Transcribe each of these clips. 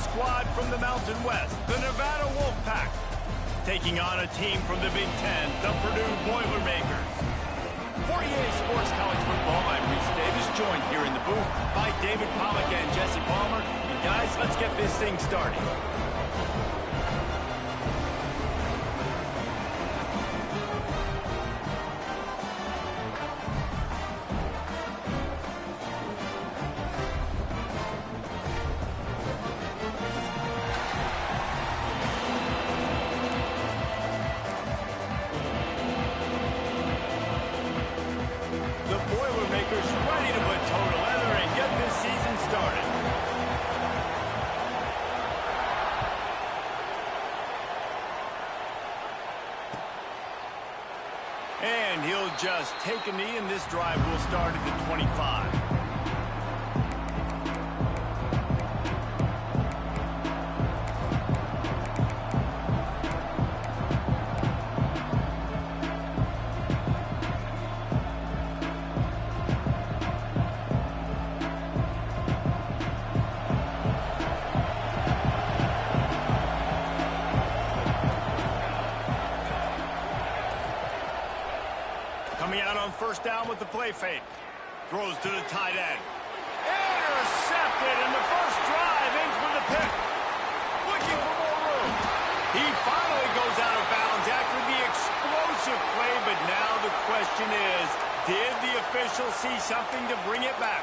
squad from the Mountain West, the Nevada Wolfpack, taking on a team from the Big Ten, the Purdue Boilermakers. For EA Sports College Football, I'm Reese Davis, joined here in the booth by David Pollack and Jesse Palmer. And guys, let's get this thing started. Ready to put total leather and get this season started. And he'll just take a knee, and this drive will start at the 25. Coming out on first down with the play fake. Throws to the tight end. Intercepted, and the first drive ends with a pick. Looking for more room. He finally goes out of bounds after the explosive play, but now the question is, did the official see something to bring it back?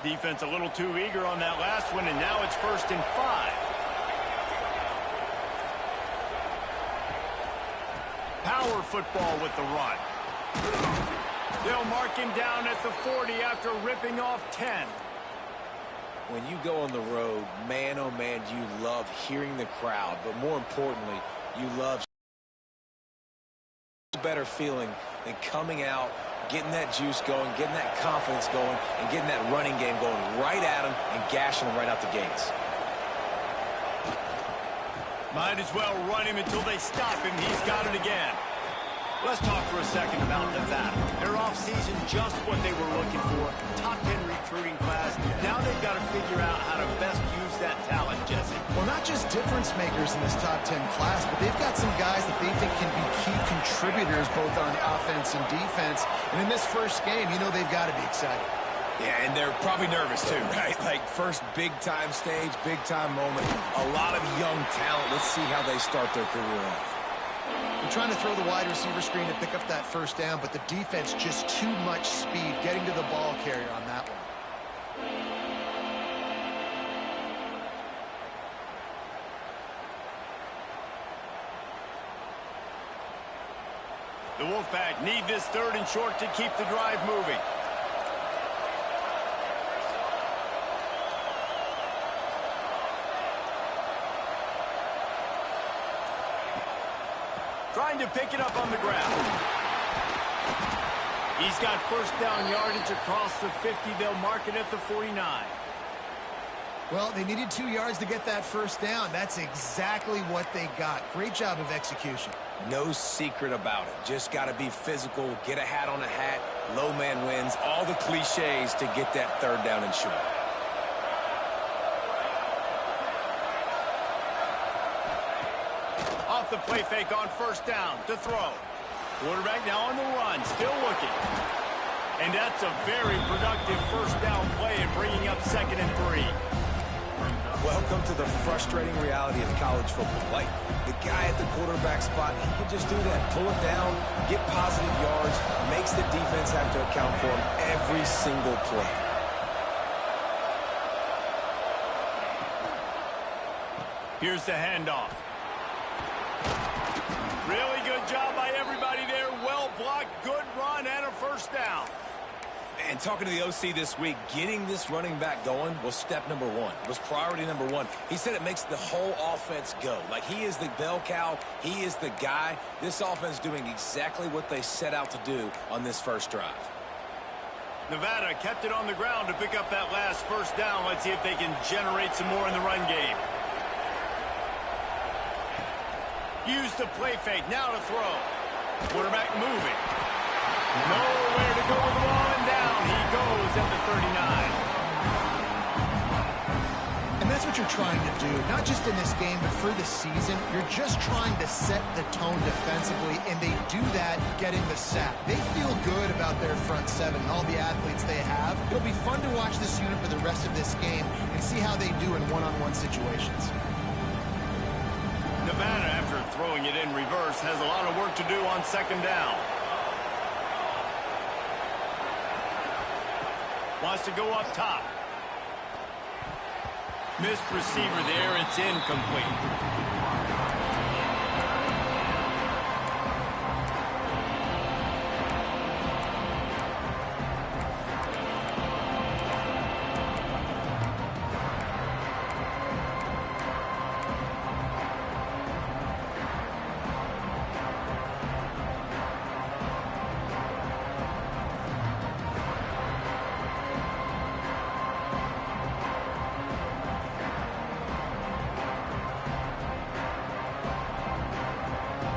Defense a little too eager on that last one, and now it's 1st and 5. Power football with the run. They'll mark him down at the 40 after ripping off 10. When you go on the road, man, oh man, you love hearing the crowd, but more importantly, you love a better feeling than coming out, getting that juice going, getting that confidence going, and getting that running game going right at him and gashing him right out the gates. Might as well run him until they stop him. He's got it again. Let's talk for a second about Nevada. Their offseason, just what they were looking for. Top 10 recruiting class. Now they've got to figure out how to best use that talent, Jesse. Well, not just difference makers in this top 10 class, but they've got some guys that they think can be key contributors both on offense and defense. And in this first game, you know they've got to be excited. Yeah, and they're probably nervous too, right? Like first big-time stage, big-time moment. A lot of young talent. Let's see how they start their career off. They're trying to throw the wide receiver screen to pick up that first down, but the defense just too much speed getting to the ball carrier on that one. The Wolfpack need this 3rd and short to keep the drive moving. Trying to pick it up on the ground. He's got first down yardage across the 50. They'll mark it at the 49. Well, they needed 2 yards to get that first down. That's exactly what they got. Great job of execution. No secret about it. Just got to be physical, get a hat on a hat, low man wins, all the cliches to get that 3rd down and short. Off the play fake on first down to throw. Quarterback now on the run, still looking. And that's a very productive first down play and bringing up 2nd and 3. Welcome to the frustrating reality of college football. Like, the guy at the quarterback spot, he can just do that. Pull it down, get positive yards, makes the defense have to account for him every single play. Here's the handoff. Really good job by everybody there. Well blocked, good run, and a first down. And talking to the OC this week, getting this running back going was step number 1. It was priority number 1. He said it makes the whole offense go. Like, he is the bell cow. He is the guy. This offense doing exactly what they set out to do on this first drive. Nevada kept it on the ground to pick up that last first down. Let's see if they can generate some more in the run game. Use the play fake, now to throw. Quarterback moving. Nowhere to go with the ball, and down he goes at the 39. And that's what you're trying to do, not just in this game, but for the season. You're just trying to set the tone defensively, and they do that getting the sack. They feel good about their front seven and all the athletes they have. It'll be fun to watch this unit for the rest of this game and see how they do in one-on-one situations. Nevada, after throwing it in reverse, has a lot of work to do on second down. Wants to go up top. Missed receiver there. It's incomplete.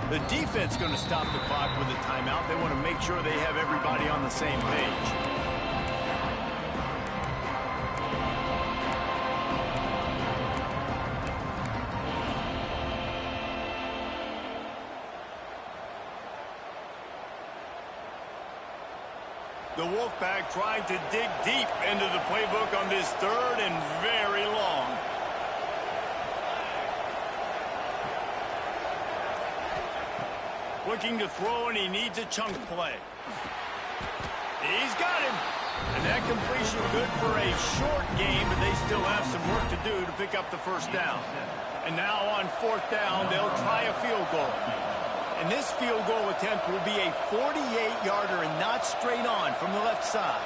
The defense going to stop the clock with a timeout. They want to make sure they have everybody on the same page. The Wolfpack trying to dig deep into the playbook on this third and very long. Looking to throw, and he needs a chunk play. He's got him. And that completion good for a short game, but they still have some work to do to pick up the first down. And now on fourth down, they'll try a field goal. And this field goal attempt will be a 48-yarder and not straight on from the left side.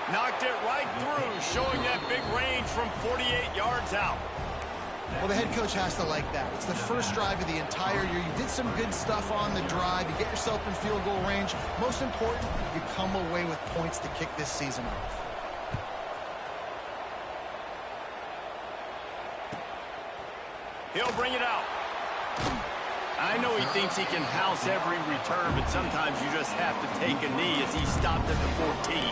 Knocked it right through, showing that big range from 48 yards out. Well, the head coach has to like that. It's the first drive of the entire year. You did some good stuff on the drive. You get yourself in field goal range. Most important, you come away with points to kick this season off. He'll bring it out. I know he thinks he can house every return, but sometimes you just have to take a knee as he stopped at the 14.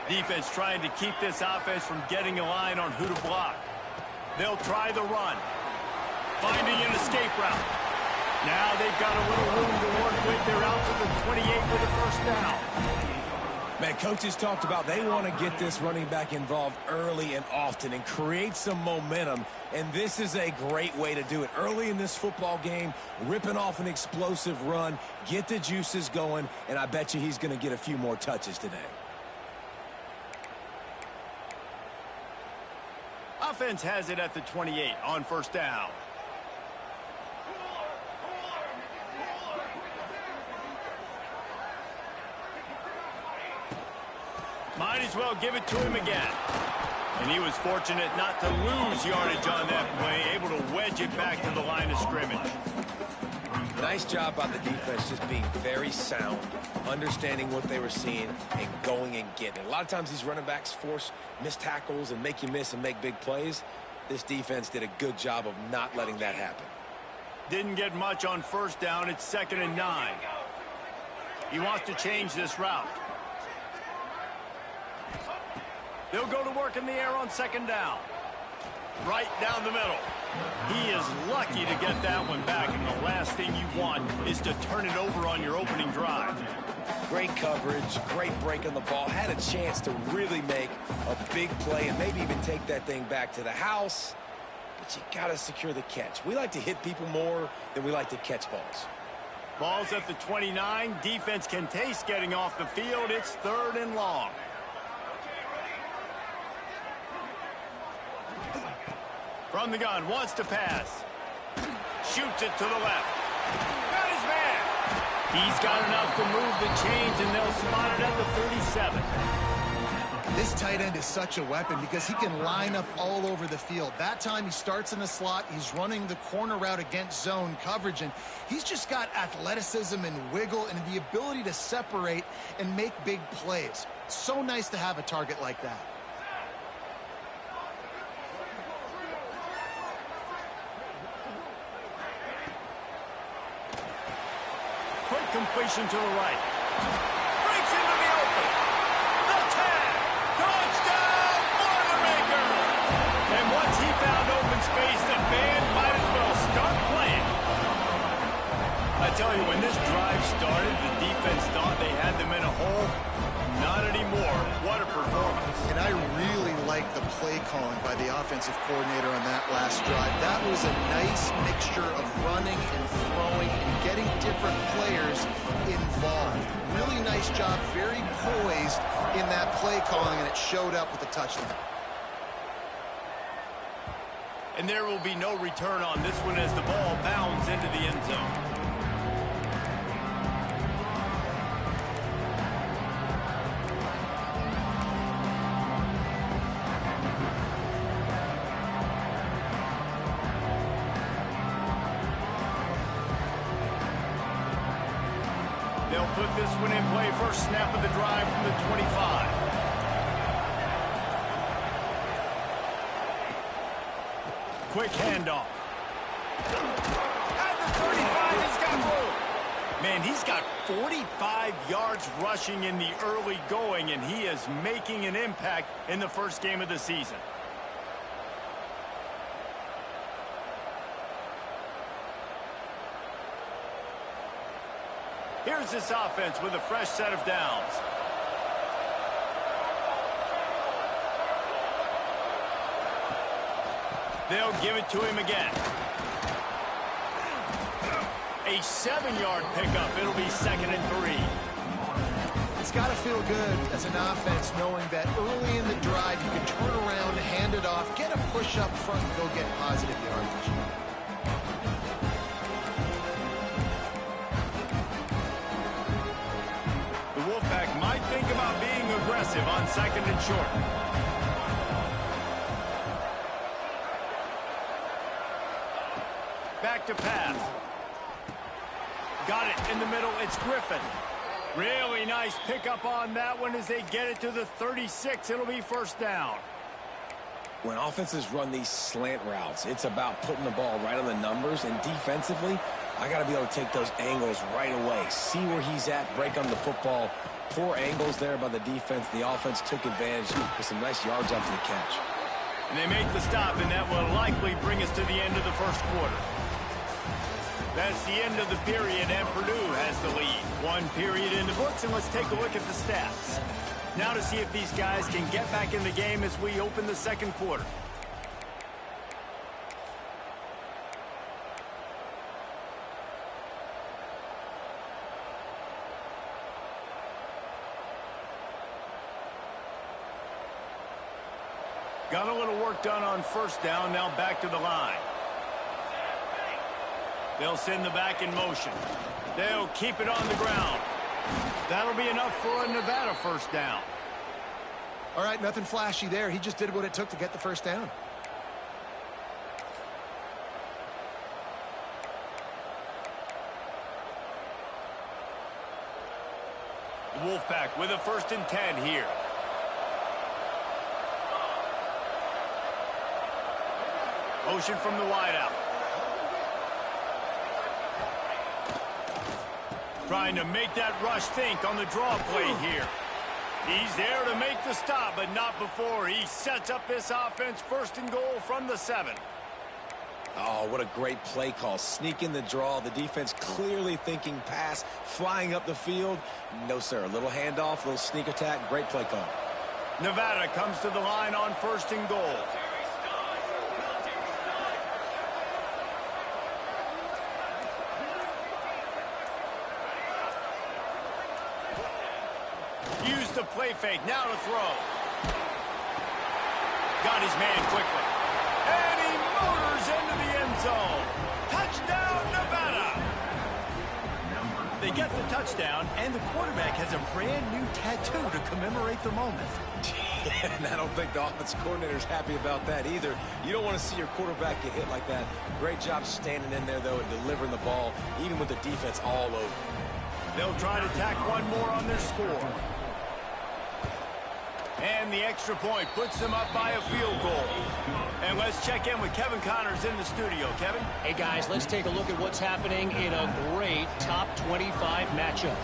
Defense trying to keep this offense from getting a line on who to block. They'll try the run. Finding an escape route. Now they've got a little room to work with. They're out to the 28 with a first down. Man, coaches talked about they want to get this running back involved early and often and create some momentum, and this is a great way to do it. Early in this football game, ripping off an explosive run, get the juices going, and I bet you he's going to get a few more touches today. Offense has it at the 28 on first down. Might as well give it to him again. And he was fortunate not to lose yardage on that play, able to wedge it back to the line of scrimmage. Nice job by the defense just being very sound, understanding what they were seeing, and going and getting it. A lot of times these running backs force missed tackles and make you miss and make big plays. This defense did a good job of not letting that happen. Didn't get much on first down. It's 2nd and 9. He wants to change this route. They'll go to work in the air on second down. Right down the middle. He is lucky to get that one back, and the last thing you want is to turn it over on your opening drive. Great coverage, great break on the ball. Had a chance to really make a big play and maybe even take that thing back to the house. But you got to secure the catch. We like to hit people more than we like to catch balls. Ball's at the 29. Defense can taste getting off the field. It's 3rd and long. From the gun, wants to pass. Shoots it to the left. Got his man. He's got enough to move the chains, and they'll spot it at the 37. This tight end is such a weapon because he can line up all over the field. That time he starts in the slot. He's running the corner route against zone coverage, and he's just got athleticism and wiggle and the ability to separate and make big plays. It's so nice to have a target like that. Quick completion to the right. Breaks into the open. The tag. Touchdown, Boilermaker. And once he found open space, the band might as well start playing. I tell you, when this drive started, the defense thought they had them in a hole. Not anymore. What a performance. And I really like the play calling by the offensive coordinator on that last drive. That was a nice mixture of running and throwing and getting different players involved. Really nice job, very poised in that play calling, and it showed up with a touchdown. And there will be no return on this one as the ball bounds into the end zone. They'll put this one in play. First snap of the drive from the 25. Quick handoff. At the 35, he's got room. Man, he's got 45 yards rushing in the early going, and he is making an impact in the first game of the season. Here's this offense with a fresh set of downs. They'll give it to him again. A 7-yard pickup. It'll be 2nd and 3. It's got to feel good as an offense knowing that early in the drive you can turn around, hand it off, get a push up front, and go get positive yardage. The Wolfpack might think about being aggressive on 2nd and short. Back to pass. Got it in the middle. It's Griffin. Really nice pickup on that one as they get it to the 36. It'll be first down. When offenses run these slant routes, it's about putting the ball right on the numbers, and defensively, I got to be able to take those angles right away, see where he's at, break on the football. Poor angles there by the defense. The offense took advantage with some nice yards after the catch. And they make the stop, and that will likely bring us to the end of the first quarter. That's the end of the period, and Purdue has the lead. One period in the books, and let's take a look at the stats. Now to see if these guys can get back in the game as we open the second quarter. Got a little work done on first down, now back to the line. They'll send the back in motion. They'll keep it on the ground. That'll be enough for a Nevada first down. All right, nothing flashy there. He just did what it took to get the first down. The Wolfpack with a 1st and 10 here. Motion from the wideout. Trying to make that rush think on the draw play here. He's there to make the stop, but not before he sets up this offense 1st and goal from the 7. Oh, what a great play call. Sneak in the draw. The defense clearly thinking pass, flying up the field. No, sir. A little handoff, a little sneak attack. Great play call. Nevada comes to the line on 1st and goal. Use the play fake. Now to throw. Got his man quickly. And he motors into the end zone. Touchdown, Nevada. They get the touchdown, and the quarterback has a brand new tattoo to commemorate the moment. And I don't think the offensive coordinator's happy about that either. You don't want to see your quarterback get hit like that. Great job standing in there, though, and delivering the ball, even with the defense all over. They'll try to tack one more on their score. And the extra point puts them up by a field goal. And let's check in with Kevin Connors in the studio. Kevin? Hey, guys, let's take a look at what's happening in a great top 25 matchup.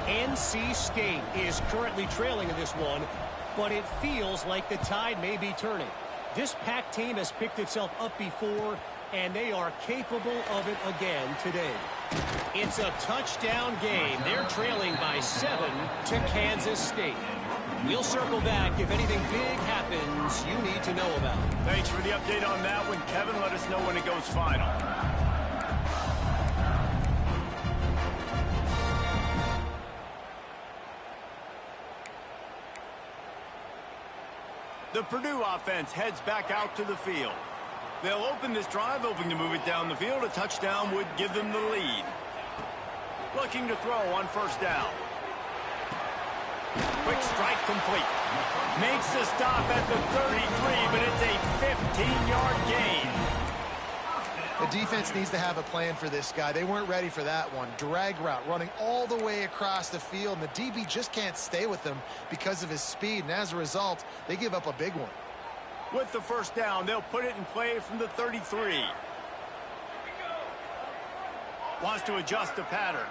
NC State is currently trailing in this one, but it feels like the tide may be turning. This Pac team has picked itself up before, and they are capable of it again today. It's a touchdown game. They're trailing by 7 to Kansas State. We'll circle back if anything big happens you need to know about. Thanks for the update on that one, Kevin. Let us know when it goes final. The Purdue offense heads back out to the field. They'll open this drive, hoping to move it down the field. A touchdown would give them the lead. Looking to throw on first down. Quick strike complete. Makes the stop at the 33, but it's a 15-yard gain. The defense needs to have a plan for this guy. They weren't ready for that one. Drag route running all the way across the field, and the DB just can't stay with him because of his speed, and as a result, they give up a big one. With the first down, they'll put it in play from the 33. Wants to adjust the pattern.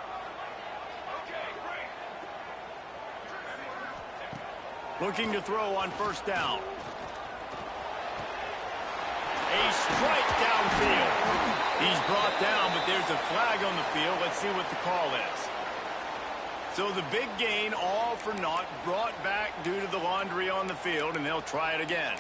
Looking to throw on first down. A strike downfield. He's brought down, but there's a flag on the field. Let's see what the call is. So the big gain, all for naught, brought back due to the laundry on the field, and they'll try it again.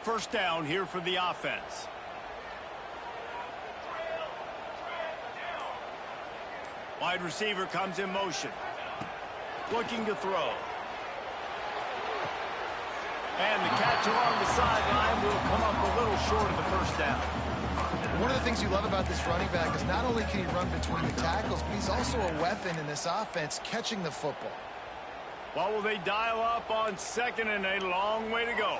First down here for the offense. Wide receiver comes in motion. Looking to throw. And the catch along the sideline will come up a little short of the first down. One of the things you love about this running back is not only can he run between the tackles, but he's also a weapon in this offense catching the football. What will they dial up on second and a long way to go?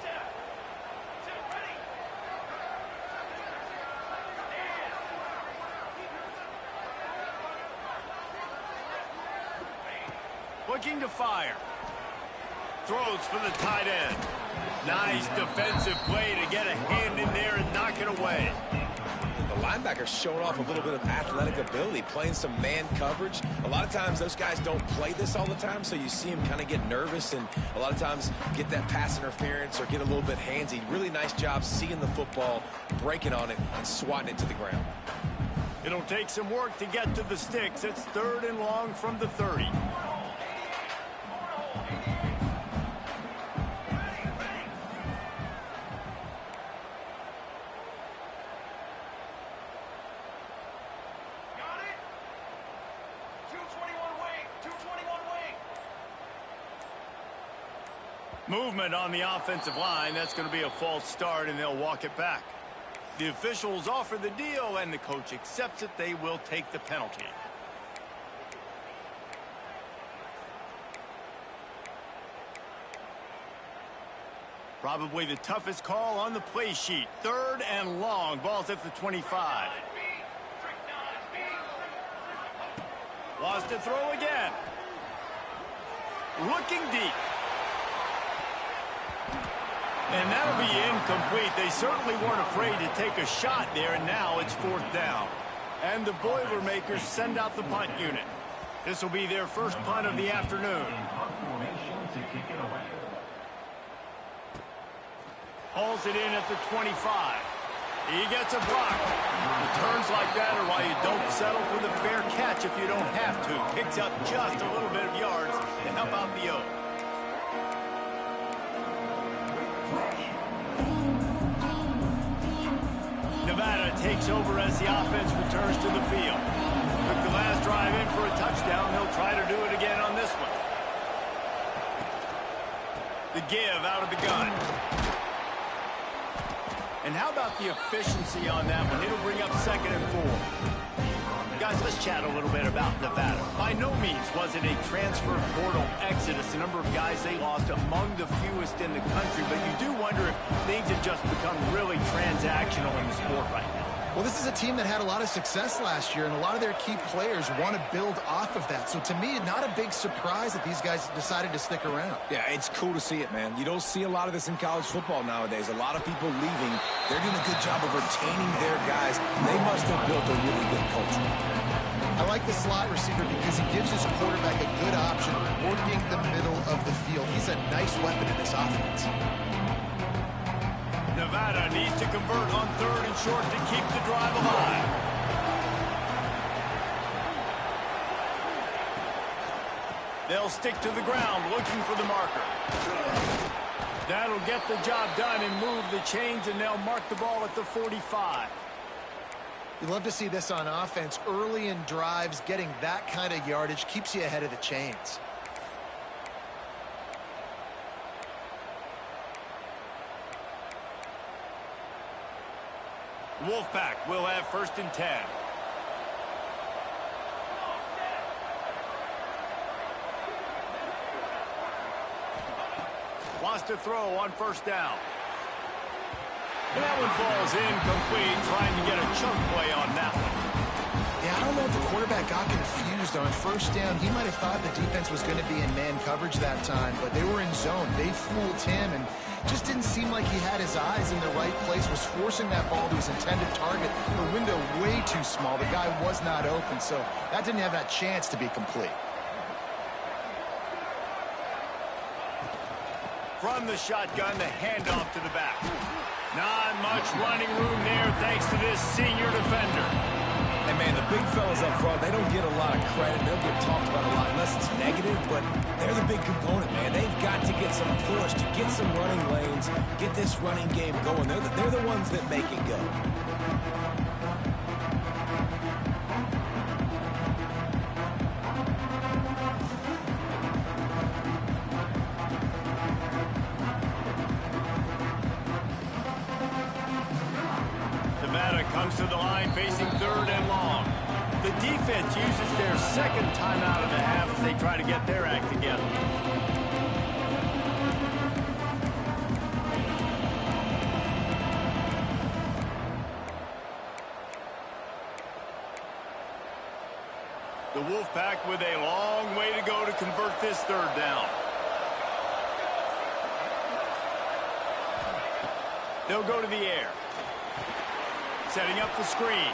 Looking to fire. Throws for the tight end. Nice defensive play to get a hand in there and knock it away. The linebacker's showing off a little bit of athletic ability, playing some man coverage. A lot of times those guys don't play this all the time, so you see him kind of get nervous and a lot of times get that pass interference or get a little bit handsy. Really nice job seeing the football, breaking on it, and swatting it to the ground. It'll take some work to get to the sticks. It's third and long from the 30. Movement on the offensive line. That's going to be a false start, and they'll walk it back. The officials offer the deal, and the coach accepts it. They will take the penalty. Probably the toughest call on the play sheet. Third and long. Ball's at the 25. Lost to throw again. Looking deep. And that'll be incomplete. They certainly weren't afraid to take a shot there, and now it's fourth down. And the Boilermakers send out the punt unit. This will be their first punt of the afternoon. Hauls it in at the 25. He gets a block. Returns like that are why you don't settle for the fair catch if you don't have to. Picks up just a little bit of yards to help out the O. Nevada takes over as the offense returns to the field. Took the last drive in for a touchdown. They'll try to do it again on this one. The give out of the gun. And how about the efficiency on that one? It'll bring up 2nd and 4. Guys, let's chat a little bit about Nevada. By no means was it a transfer portal exodus. The number of guys they lost among the fewest in the country. But you do wonder if things have just become really transactional in the sport right now. Well, this is a team that had a lot of success last year, and a lot of their key players want to build off of that. So to me, not a big surprise that these guys decided to stick around. Yeah, it's cool to see it, man. You don't see a lot of this in college football nowadays. A lot of people leaving. They're doing a good job of retaining their guys. They must have built a really good culture. I like the slot receiver because he gives his quarterback a good option working the middle of the field. He's a nice weapon in this offense. Nevada needs to convert on 3rd and short to keep the drive alive. They'll stick to the ground looking for the marker. That'll get the job done and move the chains, and they'll mark the ball at the 45. You love to see this on offense. Early in drives, getting that kind of yardage keeps you ahead of the chains. Wolfpack will have 1st and 10. Wants to throw on 1st down. And that one falls incomplete, trying to get a chunk play on that one. Yeah, I don't know if the quarterback got confused on 1st down. He might have thought the defense was going to be in man coverage that time, but they were in zone. They fooled him and just didn't seem like he had his eyes in the right place, was forcing that ball to his intended target. The window way too small. The guy was not open, so that didn't have that chance to be complete. From the shotgun, the handoff to the back. Not much running room there thanks to this senior defender. And, man, the big fellas up front, they don't get a lot of credit. They'll get talked about a lot unless it's negative, but they're the big component, man. They've got to get some push, to get some running lanes, get this running game going. They're the ones that make it go. Nevada comes to the line facing 3rd and long. The defense uses their 2nd timeout of the half as they try to get their act together. The Wolfpack with a long way to go to convert this 3rd down. They'll go to the air. Setting up the screen.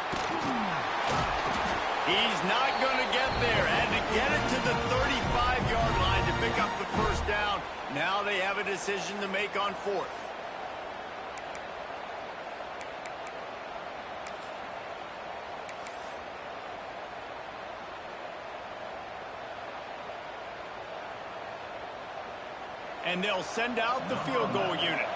He's not going to get there. And to get it to the 35-yard line to pick up the 1st down. Now they have a decision to make on 4th. And they'll send out the field goal unit.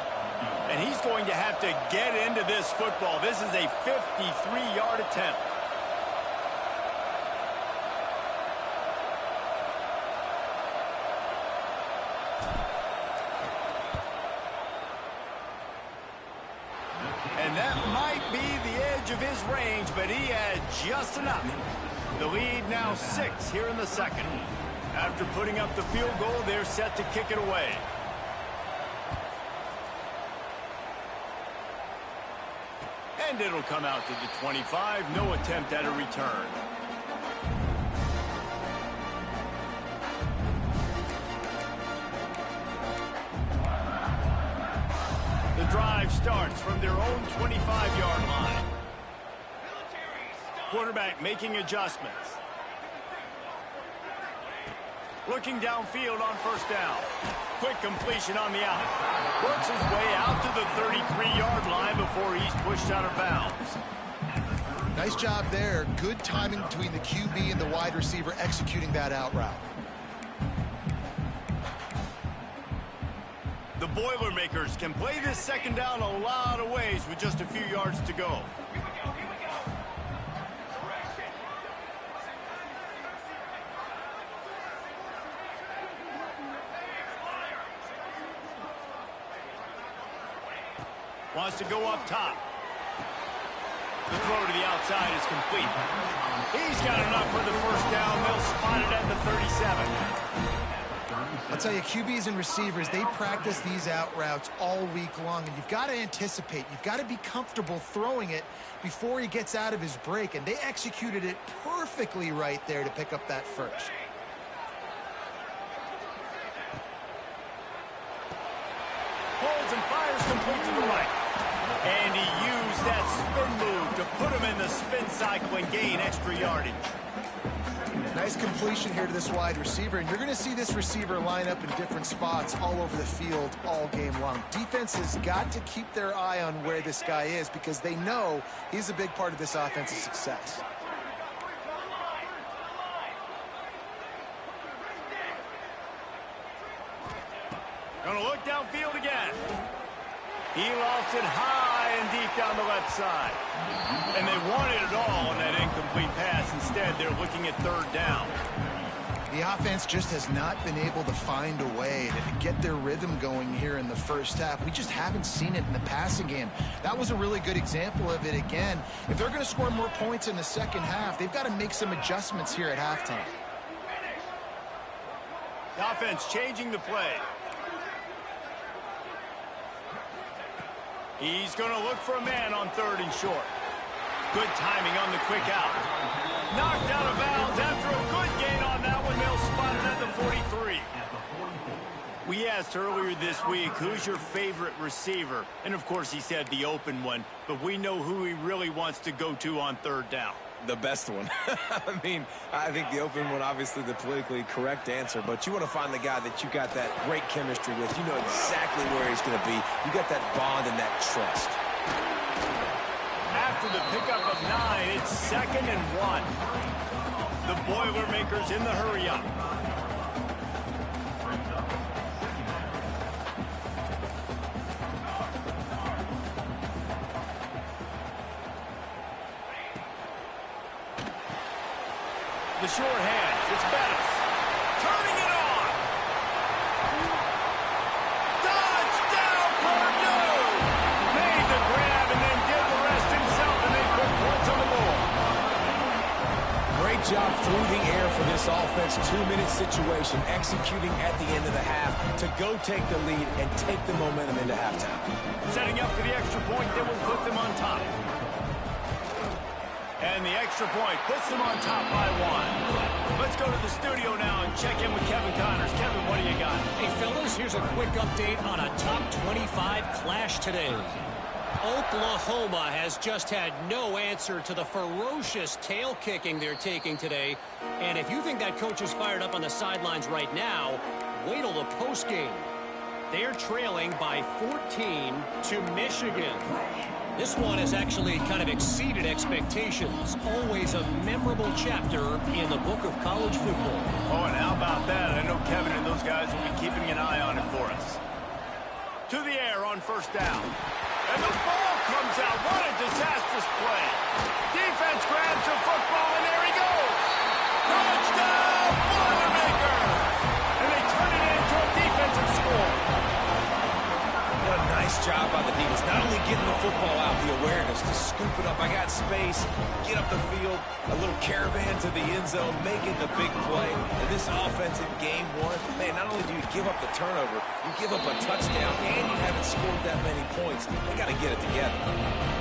And he's going to have to get into this football. This is a 53-yard attempt. And that might be the edge of his range, but he had just enough. The lead now 6 here in the 2nd. After putting up the field goal, they're set to kick it away. And it'll come out to the 25. No attempt at a return. The drive starts from their own 25-yard line. Quarterback making adjustments. Looking downfield on 1st down. Quick completion on the out. Works his way out to the 33-yard line before he's pushed out of bounds. Nice job there. Good timing between the QB and the wide receiver executing that out route. The Boilermakers can play this 2nd down a lot of ways with just a few yards to go. Wants to go up top. The throw to the outside is complete. He's got enough for the first down. They'll spot it at the 37. I'll tell you, QBs and receivers, they practice these out routes all week long, and you've got to anticipate. You've got to be comfortable throwing it before he gets out of his break, and they executed it perfectly right there to pick up that first. Holds and fires complete to the right. And he used that spin move to put him in the spin cycle and gain extra yardage. Nice completion here to this wide receiver, and you're going to see this receiver line up in different spots all over the field all game long. Defense has got to keep their eye on where this guy is because they know he's a big part of this offense's success. Gonna look downfield again. He lofts it high and deep down the left side. And they wanted it all on that incomplete pass. Instead, they're looking at third down. The offense just has not been able to find a way to get their rhythm going here in the first half. We just haven't seen it in the passing game. That was a really good example of it again. If they're going to score more points in the second half, they've got to make some adjustments here at halftime. The offense changing the play. He's going to look for a man on third and short. Good timing on the quick out. Knocked out of bounds after a good gain on that one. They'll spot it at the 43. We asked earlier this week, who's your favorite receiver? And, of course, he said the open one. But we know who he really wants to go to on third down. The best one. I mean, I think the open one, obviously the politically correct answer, but you want to find the guy that you got that great chemistry with. You know exactly where he's going to be. You got that bond and that trust. After the pickup of 9, it's 2nd and 1. The Boilermakers in the hurry up. The short hands, it's Bettis. Turning it on. Touchdown, Purdue! Made the grab and then did the rest himself, and they put points on the board. Great job through the air for this offense. 2-minute situation, executing at the end of the half to go take the lead and take the momentum into halftime. Setting up for the extra point that will put them on top. And the extra point puts them on top by 1. Let's go to the studio now and check in with Kevin Connors. Kevin, what do you got? Hey, fellas, here's a quick update on a top 25 clash today. Oklahoma has just had no answer to the ferocious tail kicking they're taking today. And if you think that coach is fired up on the sidelines right now, wait till the postgame. They're trailing by 14 to Michigan. This one has actually kind of exceeded expectations. Always a memorable chapter in the book of college football. Oh, and how about that? I know Kevin and those guys will be keeping an eye on it for us. To the air on first down. And the ball comes out. What a disastrous play. Defense grabs the football, and there he goes. Touchdown, Boilermakers! And they turn it into a defensive score. What a nice job by the defense. Not only getting the football out, the awareness to scoop it up. I got space, get up the field, a little caravan to the end zone, making the big play. And this offense in game one, man, not only do you give up the turnover, you give up a touchdown, and you haven't scored that many points. They got to get it together.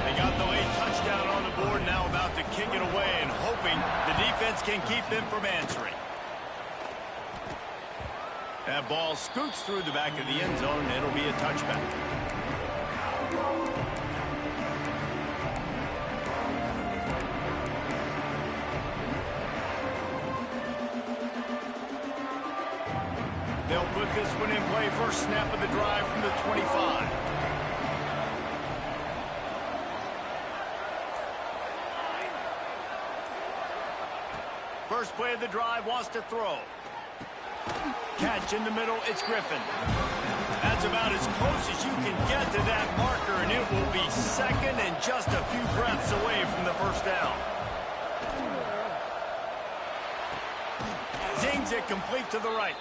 They got the late touchdown on the board, now about to kick it away and hoping the defense can keep them from answering. That ball scoots through the back of the end zone, and it'll be a touchback. They'll put this one in play. First snap of the drive from the 25. First play of the drive, wants to throw. Catch in the middle, it's Griffin. That's about as close as you can get to that marker, and it will be second and just a few breaths away from the first down. Zings it complete to the right.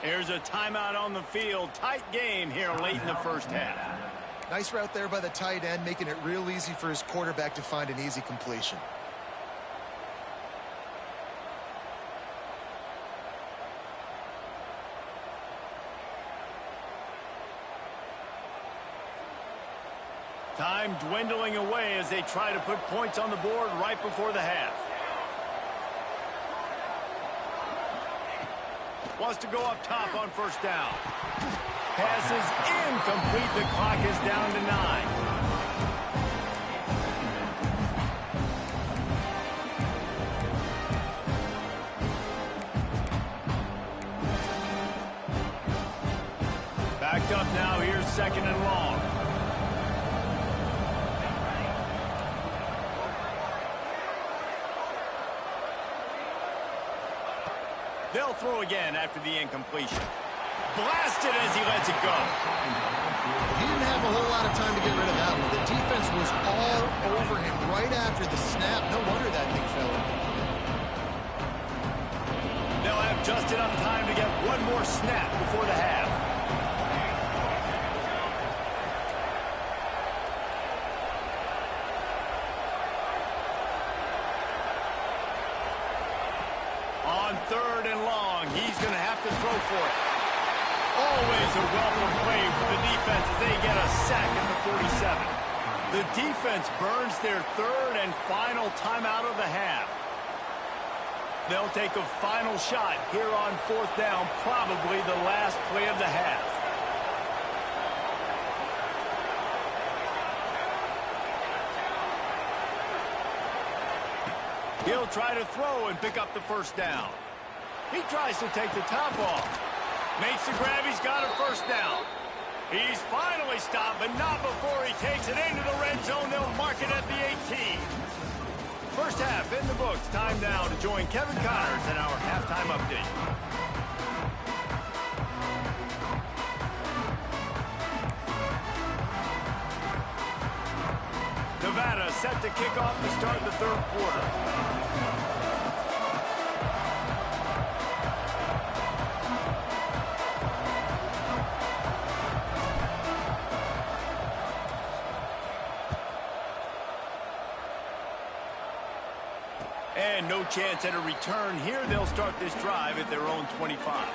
There's a timeout on the field. Tight game here late in the first half. Nice route there by the tight end, making it real easy for his quarterback to find an easy completion. Time dwindling away as they try to put points on the board right before the half. Wants to go up top on first down. Pass is incomplete. The clock is down to 9. Backed up now. Here's second and long. They'll throw again after the incompletion. Blasted as he lets it go. He didn't have a whole lot of time to get rid of that one. The defense was all over him right after the snap. No wonder that thing fell in. They'll have just enough time to get one more snap before the half. On third and long, he's going to have to throw for it. Always a welcome play for the defense as they get a sack at the 47. The defense burns their third and final timeout of the half. They'll take a final shot here on fourth down, probably the last play of the half. He'll try to throw and pick up the first down. He tries to take the top off. Makes the grab. He's got a first down. He's finally stopped, but not before he takes it into the red zone. They'll mark it at the 18. First half in the books. Time now to join Kevin Connors in our halftime update. Nevada set to kick off to start the third quarter. And no chance at a return here. They'll start this drive at their own 25.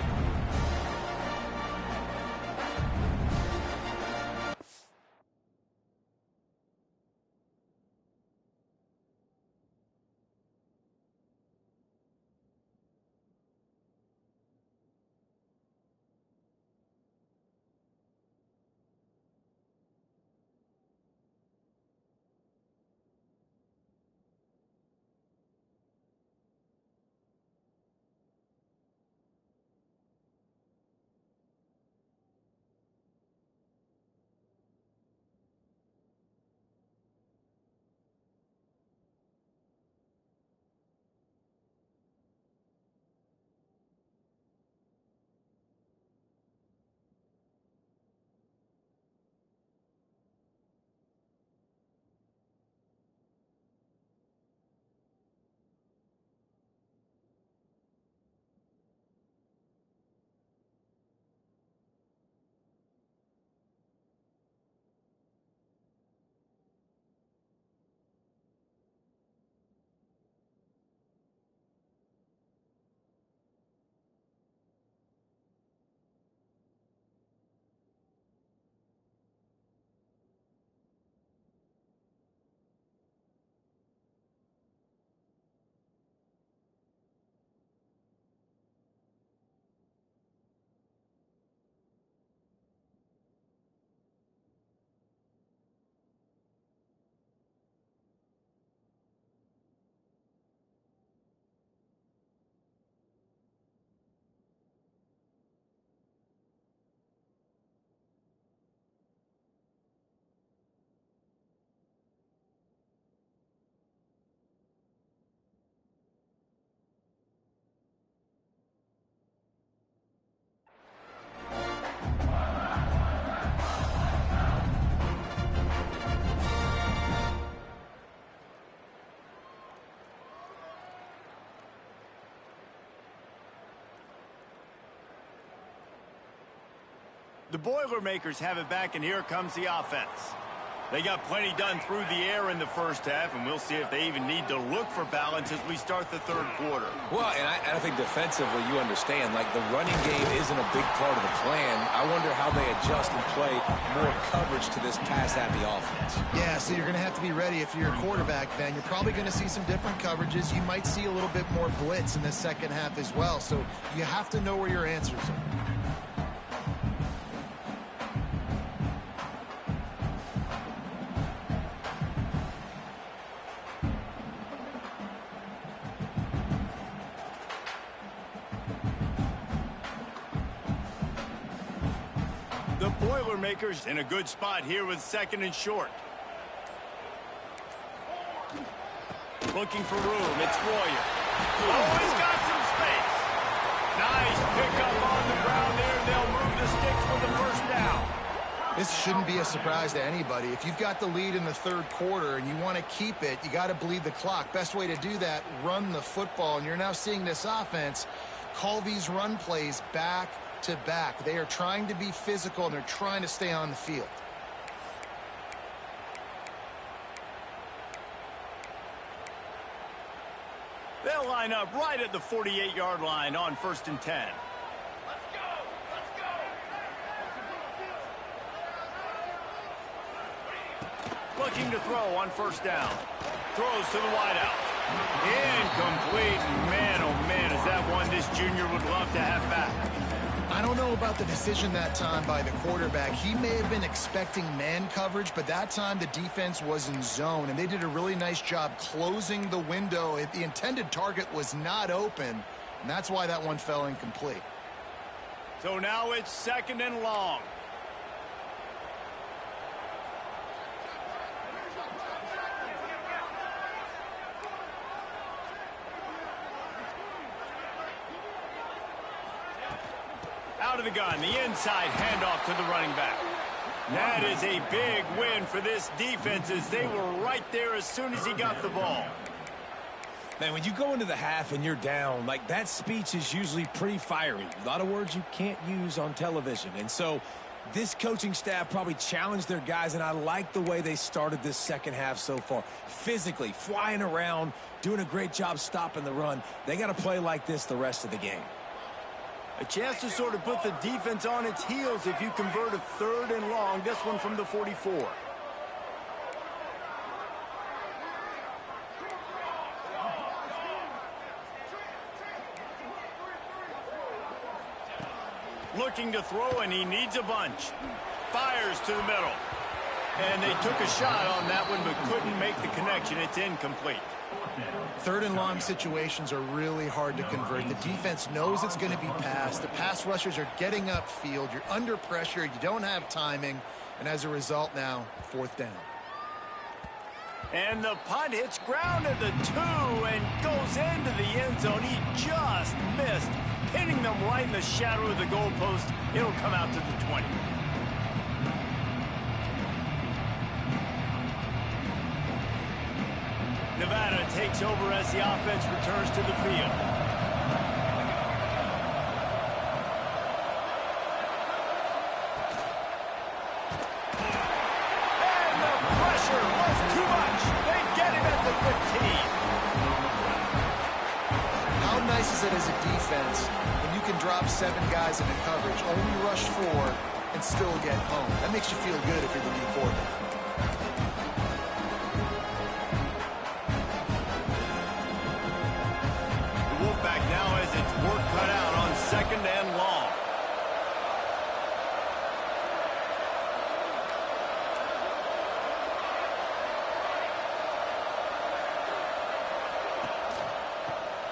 The Boilermakers have it back, and here comes the offense. They got plenty done through the air in the first half, and we'll see if they even need to look for balance as we start the third quarter. Well, and I think defensively, you understand, like the running game isn't a big part of the plan. I wonder how they adjust and play more coverage to this pass-happy offense. Yeah, so you're going to have to be ready if you're a quarterback, Ben. You're probably going to see some different coverages. You might see a little bit more blitz in the second half as well, so you have to know where your answers are. The Boilermakers in a good spot here with second and short. Looking for room. It's Royer. Oh, he's got some space. Nice pickup on the ground there. They'll move the sticks for the first down. This shouldn't be a surprise to anybody. If you've got the lead in the third quarter and you want to keep it, you got to bleed the clock. Best way to do that, run the football. And you're now seeing this offense call these run plays back to back. They are trying to be physical, and they're trying to stay on the field. They'll line up right at the 48-yard line on 1st and 10. Looking to throw on 1st down. Throws to the wideout. Incomplete. Man, oh man, is that one this junior would love to have back. I don't know about the decision that time by the quarterback. He may have been expecting man coverage, but that time the defense was in zone, and they did a really nice job closing the window. The intended target was not open, and that's why that one fell incomplete. So now it's 2nd and long. Out of the gun, the inside handoff to the running back. That is a big win for this defense as they were right there as soon as he got the ball. Man, when you go into the half and you're down, like that speech is usually pretty fiery. A lot of words you can't use on television. And so this coaching staff probably challenged their guys, and I like the way they started this second half so far. Physically, flying around, doing a great job stopping the run. They got to play like this the rest of the game. A chance to sort of put the defense on its heels if you convert a 3rd and long. This one from the 44. Looking to throw, and he needs a bunch. Fires to the middle. And they took a shot on that one, but couldn't make the connection. It's incomplete. 3rd and long situations are really hard to convert. The defense knows it's going to be passed. The pass rushers are getting upfield. You're under pressure. You don't have timing. And as a result now, 4th down. And the punt hits ground at the 2 and goes into the end zone. He just missed, hitting them right in the shadow of the goalpost. It'll come out to the 20. Nevada takes over as the offense returns to the field. And the pressure was too much. They get him at the 15. How nice is it as a defense when you can drop 7 guys into coverage, only rush 4, and still get home? That makes you feel good if you're the new quarterback. Wolfpack now has its work cut out on 2nd and long.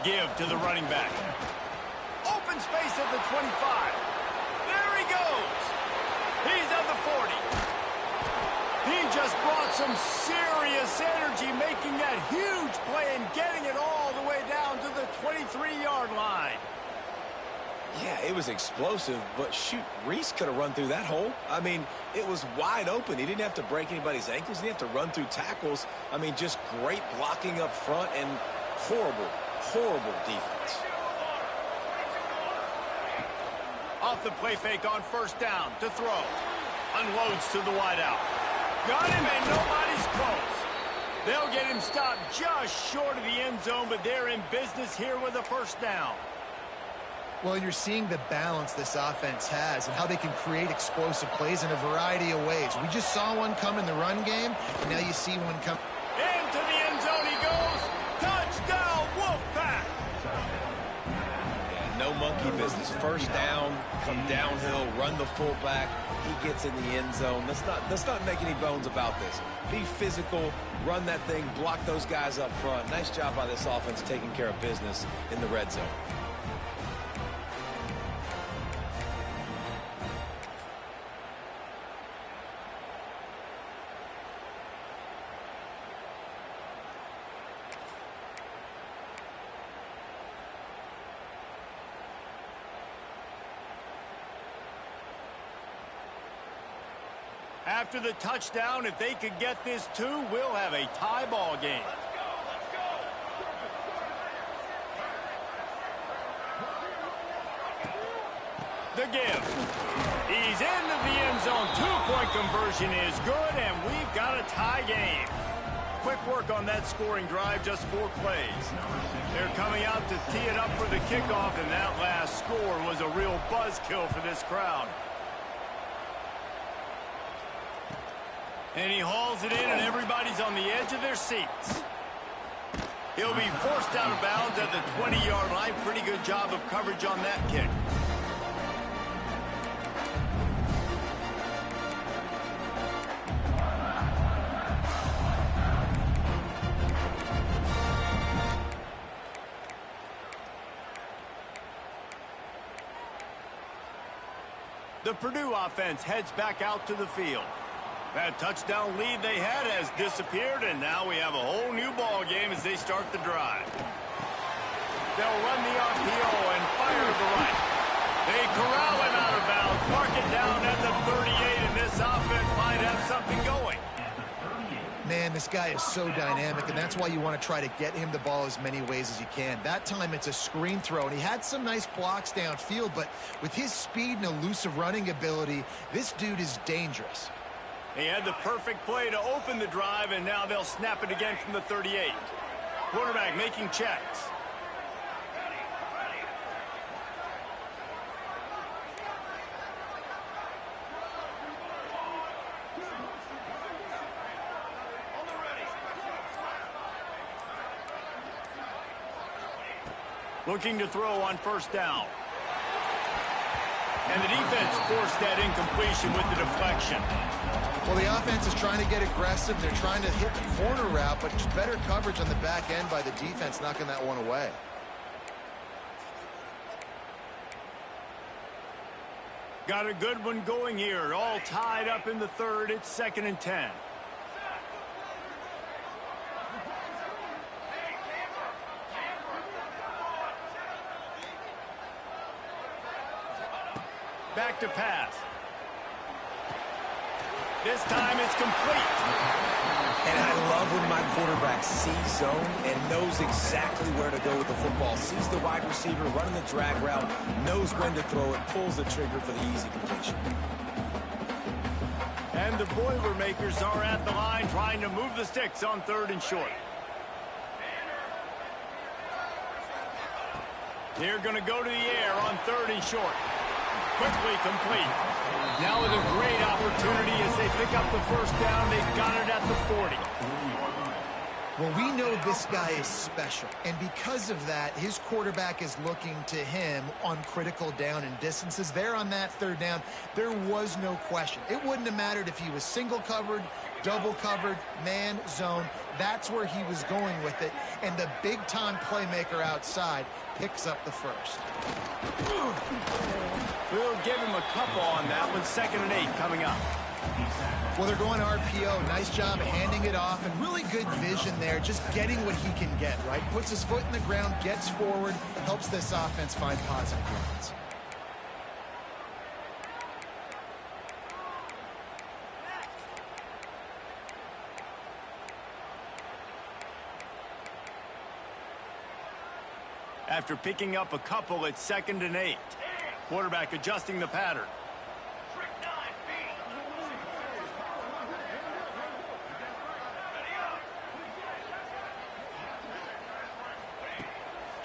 Give to the running back. Open space at the 25. There he goes. He's at the 40. He just brought some serious energy, making that huge play and getting it all the way down to the 23-yard line. Yeah, it was explosive, but shoot, Reese could have run through that hole. I mean, it was wide open. He didn't have to break anybody's ankles. He didn't have to run through tackles. I mean, just great blocking up front and horrible defense. Off the play fake on first down to throw. Unloads to the wideout. Got him, and nobody's close. They'll get him stopped just short of the end zone, but they're in business here with a first down. Well, you're seeing the balance this offense has and how they can create explosive plays in a variety of ways. We just saw one come in the run game, and now you see one come. Into the end zone he goes. Touchdown, Wolfpack. Yeah, no monkey business. First down, come downhill, run the fullback. He gets in the end zone. Let's not make any bones about this. Be physical, run that thing, block those guys up front. Nice job by this offense taking care of business in the red zone. After the touchdown, if they could get this too, we'll have a tie ball game. The give. He's into the end zone. Two-point conversion is good, and we've got a tie game. Quick work on that scoring drive, just 4 plays. They're coming out to tee it up for the kickoff, and that last score was a real buzzkill for this crowd. And he hauls it in, and everybody's on the edge of their seats. He'll be forced out of bounds at the 20-yard line. Pretty good job of coverage on that kick. The Purdue offense heads back out to the field. That touchdown lead they had has disappeared, and now we have a whole new ball game as they start the drive. They'll run the RPO and fire to the right. They corral him out of bounds, mark it down at the 38, and this offense might have something going. Man, this guy is so dynamic, and that's why you want to try to get him the ball as many ways as you can. That time it's a screen throw, and he had some nice blocks downfield, but with his speed and elusive running ability, this dude is dangerous. He had the perfect play to open the drive, and now they'll snap it again from the 38. Quarterback making checks. Looking to throw on first down. And the defense forced that incompletion with the deflection. Well, the offense is trying to get aggressive. They're trying to hit the corner route, but just better coverage on the back end by the defense, knocking that one away. Got a good one going here. All tied up in the third. It's 2nd and 10. Back to pass. This time it's complete. And I love when my quarterback sees zone and knows exactly where to go with the football. Sees the wide receiver running the drag route, knows when to throw it, pulls the trigger for the easy completion. And the Boilermakers are at the line trying to move the sticks on 3rd and short. They're going to go to the air on 3rd and short. Quickly complete. Now with a great opportunity as they pick up the first down. They've got it at the 40. Well, we know this guy is special, and because of that, his quarterback is looking to him on critical down and distances. There on that 3rd down, there was no question. It wouldn't have mattered if he was single covered, double covered, man, zone. That's where he was going with it, and the big-time playmaker outside picks up the first. We'll give him a couple on that one. 2nd and 8 coming up. Well, they're going RPO. Nice job handing it off, and really good vision there, just getting what he can get, right? Puts his foot in the ground, gets forward, helps this offense find positive yards. After picking up a couple, it's 2nd and 8. Quarterback adjusting the pattern.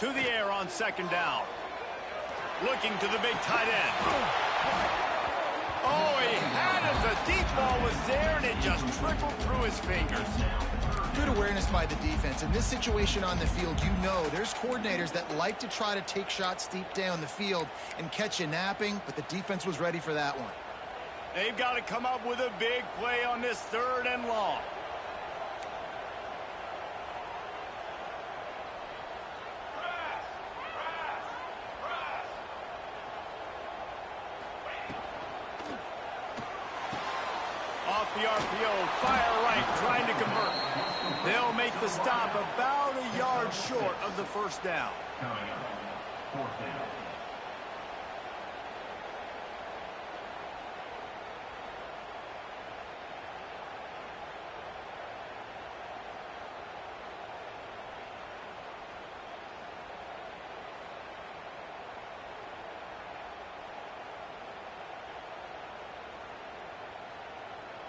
To the air on second down. Looking to the big tight end. Oh, he had it. The deep ball was there, and it just trickled through his fingers. Good awareness by the defense. In this situation on the field, you know there's coordinators that like to try to take shots deep down the field and catch you napping, but the defense was ready for that one. They've got to come up with a big play on this 3rd and long. Off the RPO, fire right, trying to convert. They'll make the stop about a yard short of the first down. Fourth down.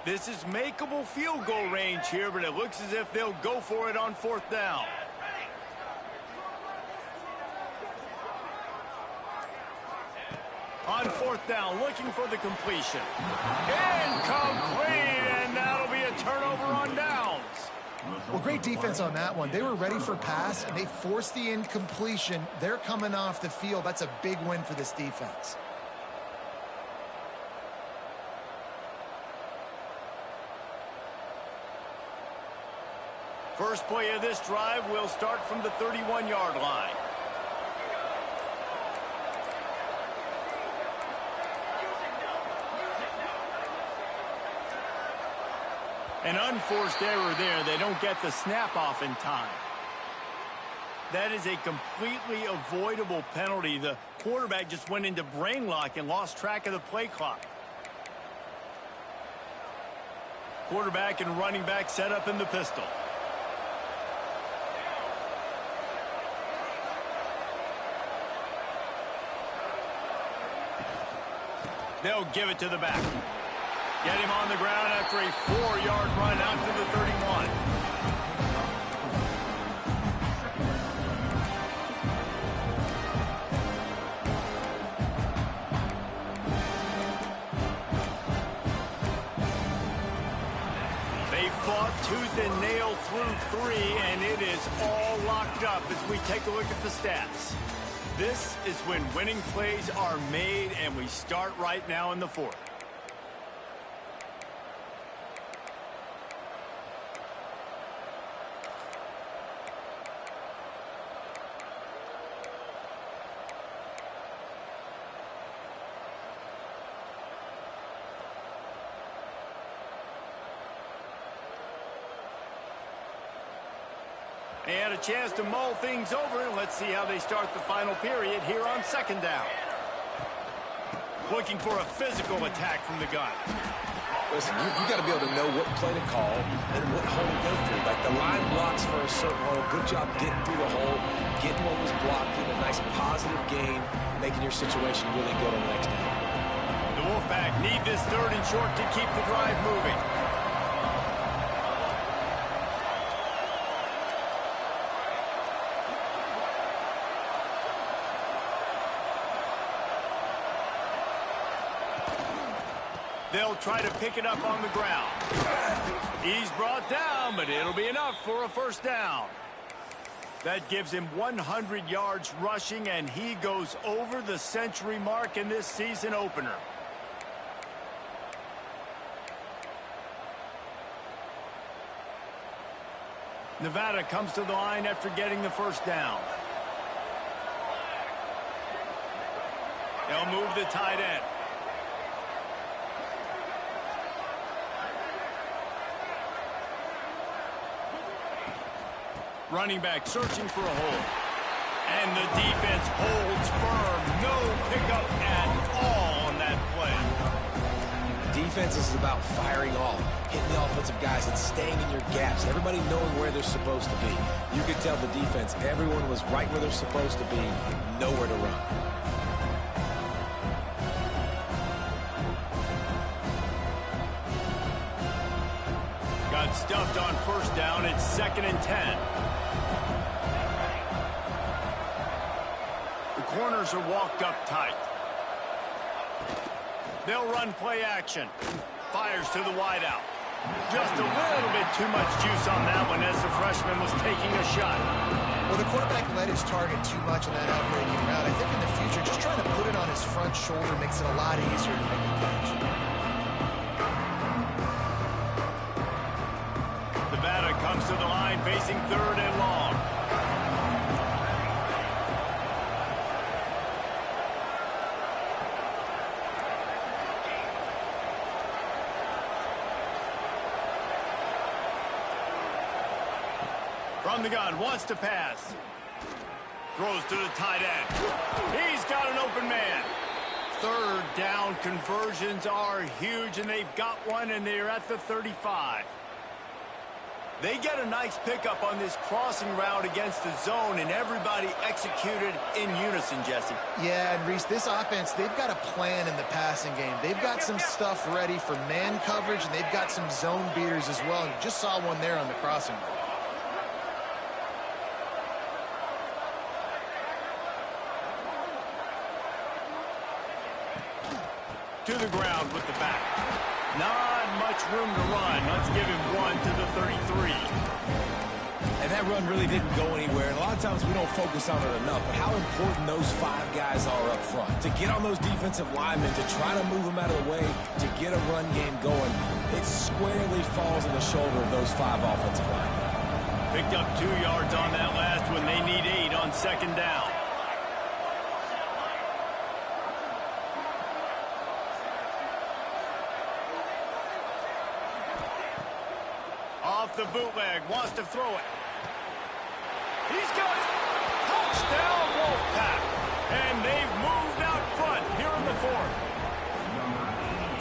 This is makeable field goal range here, but it looks as if they'll go for it on 4th down. On 4th down, looking for the completion. Incomplete, and that'll be a turnover on downs. Well, great defense on that one. They were ready for pass, and they forced the incompletion. They're coming off the field. That's a big win for this defense. First play of this drive will start from the 31-yard line. An unforced error there. They don't get the snap off in time. That is a completely avoidable penalty. The quarterback just went into brain lock and lost track of the play clock. Quarterback and running back set up in the pistol. They'll give it to the back. Get him on the ground after a 4-yard run out to the 31. They fought tooth and nail through 3, and it is all locked up as we take a look at the stats. This is when winning plays are made, and we start right now in the 4th. They had a chance to mull things over. Let's see how they start the final period here on 2nd down. Looking for a physical attack from the gun. Listen, you got to be able to know what play to call and what hole to go through. Like the line blocks for a certain hole. Good job getting through the hole, getting what was blocked, getting a nice positive gain, making your situation really good on the next down. The Wolfpack need this 3rd and short to keep the drive moving. They'll try to pick it up on the ground. He's brought down, but it'll be enough for a 1st down. That gives him 100 yards rushing, and he goes over the century mark in this season opener. Nevada comes to the line after getting the 1st down. They'll move the tight end. Running back searching for a hole. And the defense holds firm. No pickup at all on that play. Defense is about firing off, hitting the offensive guys and staying in your gaps. Everybody knowing where they're supposed to be. You could tell the defense, everyone was right where they're supposed to be, nowhere to run. stuffed on first down. It's 2nd and 10. The corners are walked up tight. They'll run play action. Fires to the wideout. Just a little bit too much juice on that one as the freshman was taking a shot. Well, the quarterback let his target too much on that out-breaking route. I think in the future, just trying to put it on his front shoulder makes it a lot easier to make the catch. Nevada comes to the line facing 3rd and long. From the gun, wants to pass. Throws to the tight end. He's got an open man. 3rd down conversions are huge, and they've got one, and they're at the 35. They get a nice pickup on this crossing route against the zone, and everybody executed in unison, Jesse. Yeah, and Reese, this offense, they've got a plan in the passing game. They've got some stuff ready for man coverage, and they've got some zone beaters as well. And you just saw one there on the crossing route. To the ground with the back. Not much room to run. Let's give him one to the 33. And that run really didn't go anywhere. And a lot of times we don't focus on it enough. But how important those 5 guys are up front. To get on those defensive linemen, to try to move them out of the way, to get a run game going, it squarely falls on the shoulder of those 5 offensive linemen. Picked up 2 yards on that last one. They need 8 on 2nd down. Off the bootleg, wants to throw it. He's got it. Touchdown, Wolfpack. And they've moved out front here in the 4th.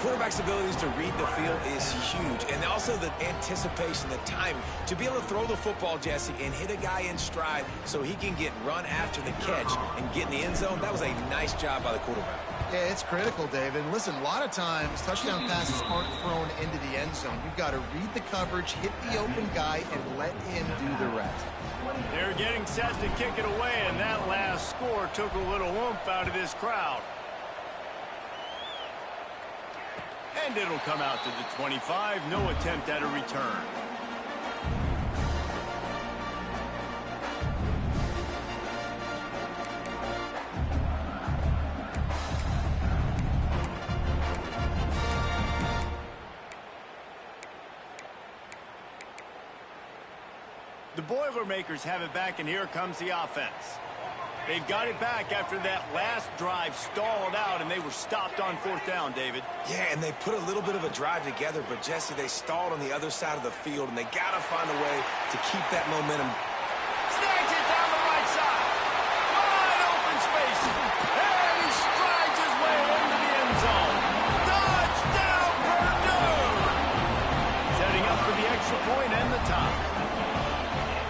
Quarterback's abilities to read the field is huge. And also the anticipation, the time to be able to throw the football, Jesse, and hit a guy in stride so he can get run after the catch and get in the end zone. That was a nice job by the quarterback. Yeah, it's critical, David. And listen, a lot of times, touchdown passes aren't thrown into the end zone. You've got to read the coverage, hit the open guy, and let him do the rest. They're getting set to kick it away, and that last score took a little oomph out of this crowd. And it'll come out to the 25. No attempt at a return. The Boilermakers have it back, and here comes the offense. They've got it back after that last drive stalled out, and they were stopped on 4th down, David. Yeah, and they put a little bit of a drive together, but, Jesse, they stalled on the other side of the field, and they got to find a way to keep that momentum. Snags it down the right side. Wide open space. And he strides his way into the end zone. Touchdown, Purdue! Setting up for the extra point and the top.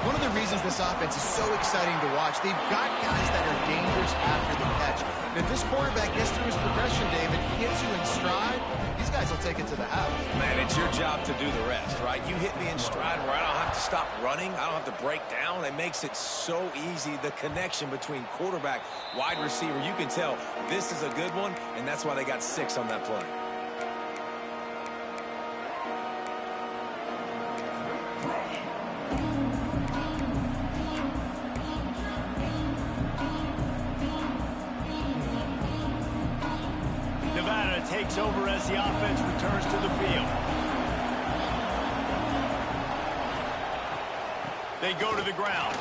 One of the reasons this offense is so exciting to watch, they've got guys that are dangerous after the catch. And if this quarterback gets through his progression, David, hits you in stride, these guys will take it to the house. Man, it's your job to do the rest, right? You hit me in stride where I don't have to stop running. I don't have to break down. It makes it so easy. The connection between quarterback, wide receiver, you can tell this is a good one, and that's why they got 6 on that play. Nevada takes over as the offense returns to the field. They go to the ground.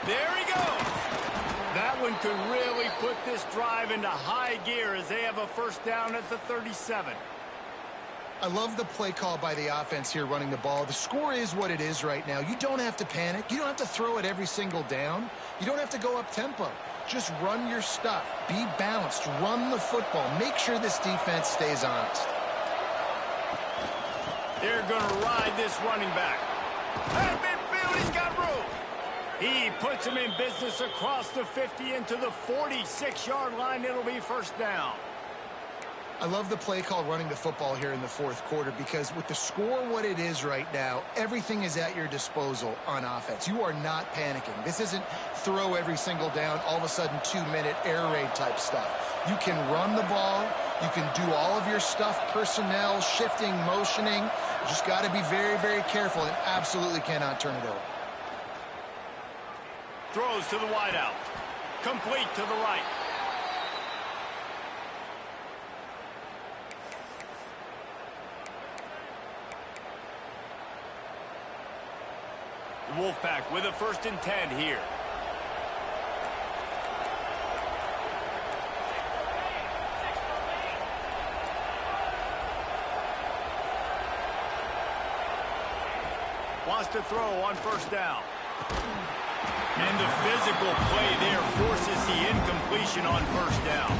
There he goes. That one could really put this drive into high gear as they have a 1st down at the 37. I love the play call by the offense here running the ball. The score is what it is right now. You don't have to panic. You don't have to throw it every single down. You don't have to go up tempo. Just run your stuff. Be balanced. Run the football. Make sure this defense stays honest. They're going to ride this running back. At midfield, he's got room. He puts him in business across the 50 into the 46-yard line. It'll be 1st down. I love the play call running the football here in the fourth quarter because with the score what it is right now, everything is at your disposal on offense. You are not panicking. This isn't throw every single down, all of a sudden 2-minute air raid type stuff. You can run the ball. You can do all of your stuff, personnel, shifting, motioning. You just got to be very, very careful and absolutely cannot turn it over. Throws to the wideout. Complete to the right. The Wolfpack with a 1st and 10 here. Wants to throw on 1st down. And the physical play there forces the incompletion on 1st down.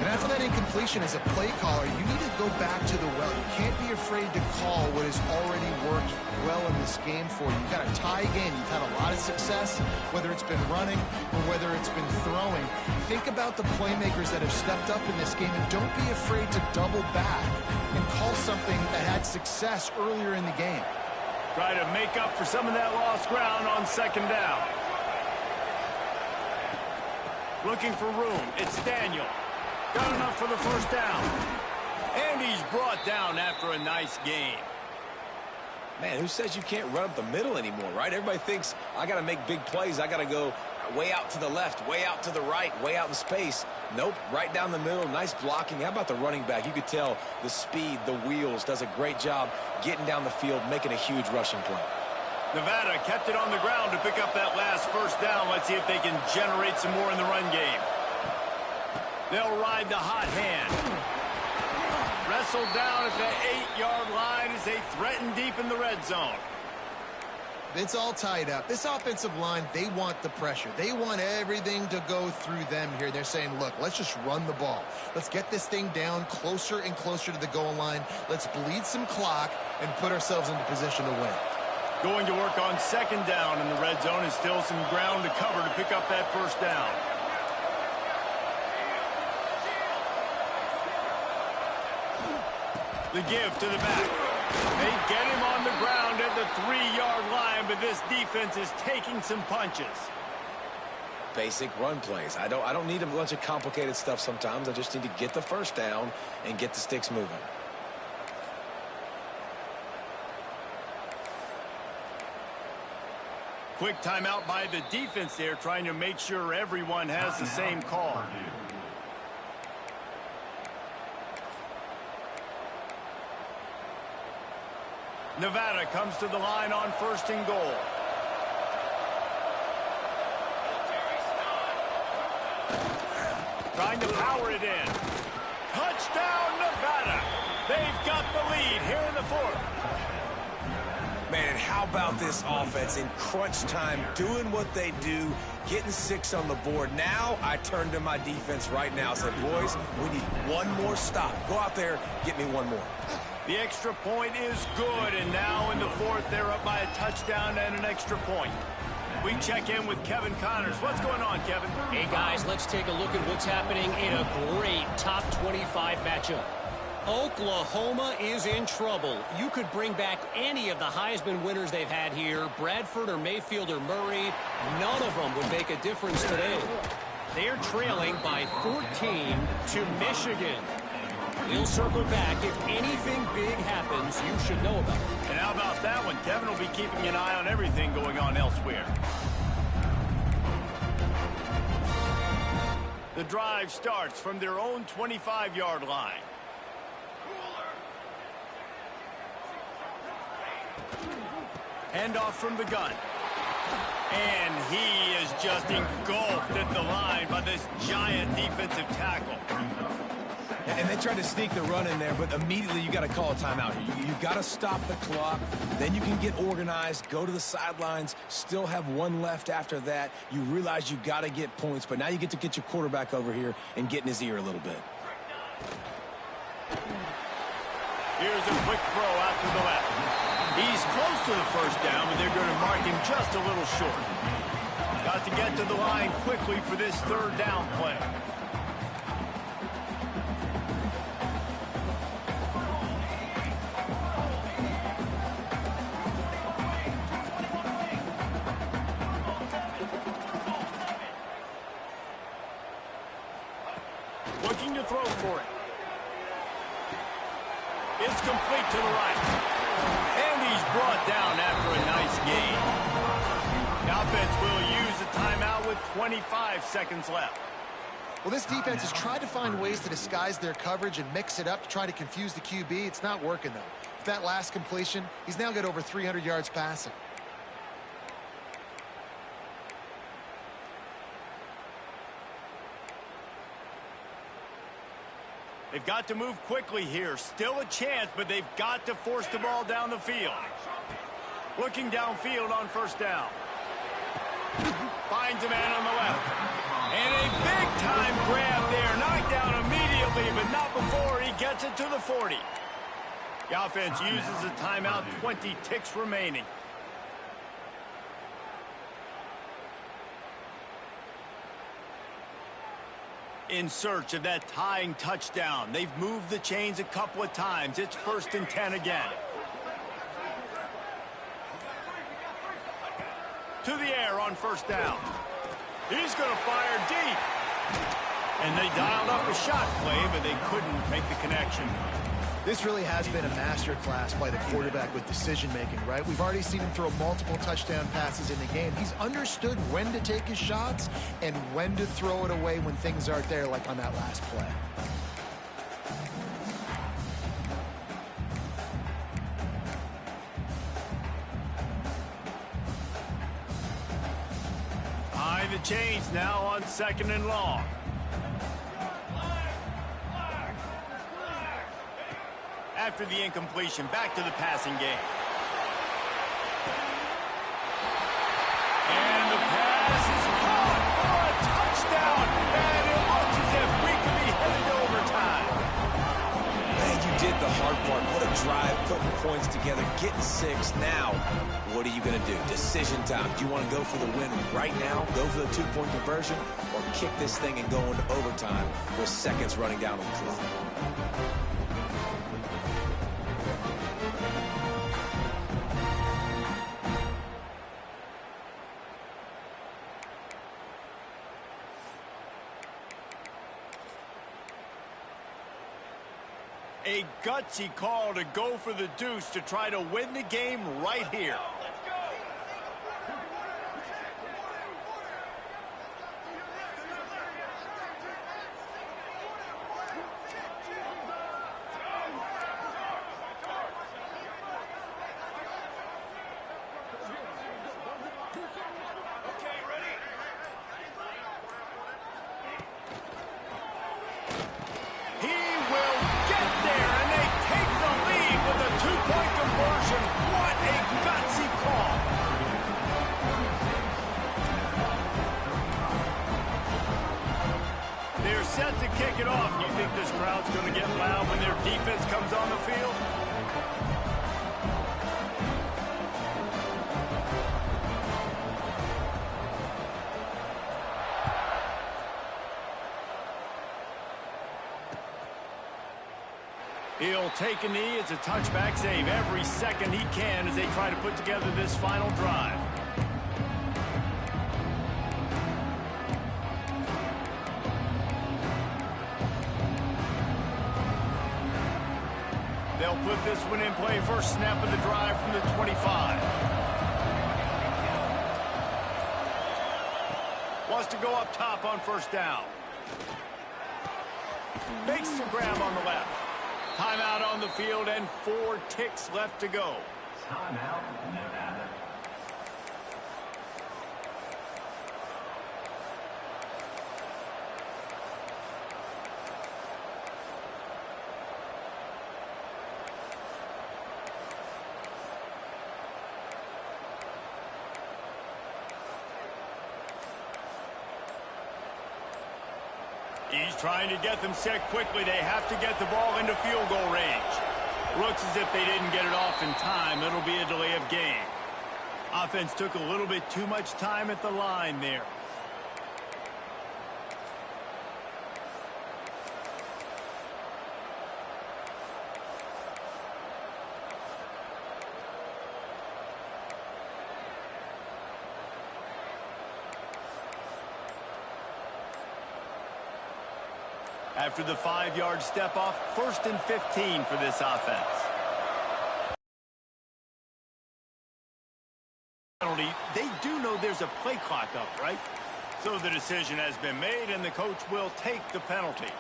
And after that incompletion as a play caller, you need to go back to the well. You can't be afraid to call what has already worked well in this game for you. You've got a tie game. You've had a lot of success, whether it's been running or whether it's been throwing. Think about the playmakers that have stepped up in this game, and don't be afraid to double back and call something that had success earlier in the game. Try to make up for some of that lost ground on 2nd down. Looking for room. It's Daniel. Got enough for the 1st down. And he's brought down after a nice game. Man, who says you can't run up the middle anymore, right? Everybody thinks I got to make big plays. I got to go way out to the left, way out to the right, way out in space. Nope, right down the middle. Nice blocking. How about the running back? You could tell the speed, the wheels, does a great job getting down the field, making a huge rushing play. Nevada kept it on the ground to pick up that last 1st down. Let's see if they can generate some more in the run game. They'll ride the hot hand. Wrestled down at the 8-yard line as they threaten deep in the red zone. It's all tied up. This offensive line, they want the pressure. They want everything to go through them here. They're saying, look, let's just run the ball. Let's get this thing down closer and closer to the goal line. Let's bleed some clock and put ourselves into position to win. Going to work on 2nd down in the red zone, and still some ground to cover to pick up that 1st down. The give to the back. They get him on the ground at the 3-yard line, but this defense is taking some punches. Basic run plays. I don't need a bunch of complicated stuff sometimes. I just need to get the 1st down and get the sticks moving. Quick timeout by the defense there, trying to make sure everyone has the same call. Nevada comes to the line on 1st and goal. Trying to power it in. Touchdown, Nevada. They've got the lead here in the 4th. Man, and how about this offense in crunch time, doing what they do, getting 6 on the board. Now I turn to my defense right now and say, boys, we need one more stop. Go out there, get me one more. The extra point is good, and now in the 4th, they're up by a touchdown and an extra point. We check in with Kevin Connors. What's going on, Kevin? Hey, guys, let's take a look at what's happening in a great top 25 matchup. Oklahoma is in trouble. You could bring back any of the Heisman winners they've had here, Bradford or Mayfield or Murray. None of them would make a difference today. They're trailing by 14 to Michigan. We'll circle back. If anything big happens, you should know about it. And how about that one? Kevin will be keeping an eye on everything going on elsewhere. The drive starts from their own 25-yard line. Handoff from the gun. And he is just engulfed at the line by this giant defensive tackle. And they tried to sneak the run in there, but immediately you got to call a timeout. You got to stop the clock. Then you can get organized, go to the sidelines, still have one left after that. You realize you got to get points, but now you get to get your quarterback over here and get in his ear a little bit. Here's a quick throw out to the left. He's close to the 1st down, but they're going to mark him just a little short. Got to get to the line quickly for this 3rd down play. It's complete to the right. And he's brought down after a nice gain. The offense will use a timeout with 25 seconds left. Well, this defense has tried to find ways to disguise their coverage and mix it up to try to confuse the QB. It's not working, though. With that last completion, he's now got over 300 yards passing. They've got to move quickly here. Still a chance, but they've got to force the ball down the field. Looking downfield on first down. Finds a man on the left. And a big-time grab there. Knocked down immediately, but not before he gets it to the 40. The offense uses a timeout, 20 ticks remaining. In search of that tying touchdown. They've moved the chains a couple of times. It's 1st and 10 again. To the air on first down. He's going to fire deep. And they dialed up a shot play, but they couldn't make the connection. This really has been a master class by the quarterback with decision-making, right? We've already seen him throw multiple touchdown passes in the game. He's understood when to take his shots and when to throw it away when things aren't there, like on that last play. Behind the chains now on 2nd and long. After the incompletion, back to the passing game. And the pass is caught for a touchdown. And it looks as if we could be headed to overtime. Man, you did the hard part. What a drive, putting points together, getting 6. Now, what are you going to do? Decision time. Do you want to go for the win right now, go for the 2-point conversion, or kick this thing and go into overtime with seconds running down on the clock? A gutsy call to go for the deuce to try to win the game right here. Set to kick it off. You think this crowd's going to get loud when their defense comes on the field? He'll take a knee. It's a touchback save every second he can as they try to put together this final drive. They'll put this one in play. First snap of the drive from the 25. Wants to go up top on first down. Makes the grab on the left. Timeout on the field and 4 ticks left to go. Timeout, Nevada. He's trying to get them set quickly. They have to get the ball into field goal range. Looks as if they didn't get it off in time. It'll be a delay of game. Offense took a little bit too much time at the line there. After the 5-yard step off, 1st and 15 for this offense. They do know there's a play clock up, right? So the decision has been made, and the coach will take the penalty.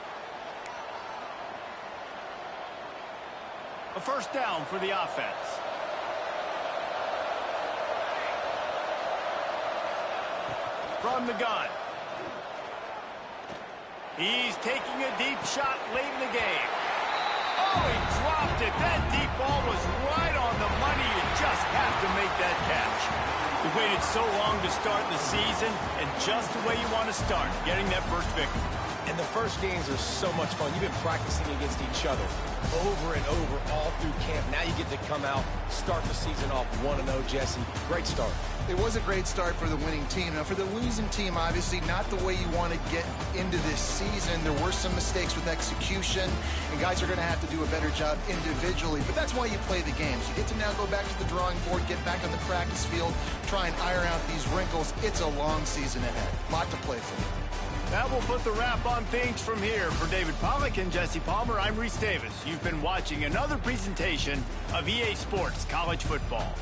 A 1st down for the offense. From the gun. He's taking a deep shot late in the game. Oh, he dropped it. That deep ball was right on the money. You just have to make that catch. You waited so long to start the season, and just the way you want to start, getting that first victory. And the first games are so much fun. You've been practicing against each other over and over all through camp. Now you get to come out, start the season off 1-0, Jesse. Great start. It was a great start for the winning team. Now, for the losing team, obviously not the way you want to get into this season. There were some mistakes with execution, and guys are going to have to do a better job individually. But that's why you play the games. You get to now go back to the drawing board, get back on the practice field, try and iron out these wrinkles. It's a long season ahead. A lot to play for. That will put the wrap on things from here. For David Pollack and Jesse Palmer, I'm Reese Davis. You've been watching another presentation of EA Sports College Football.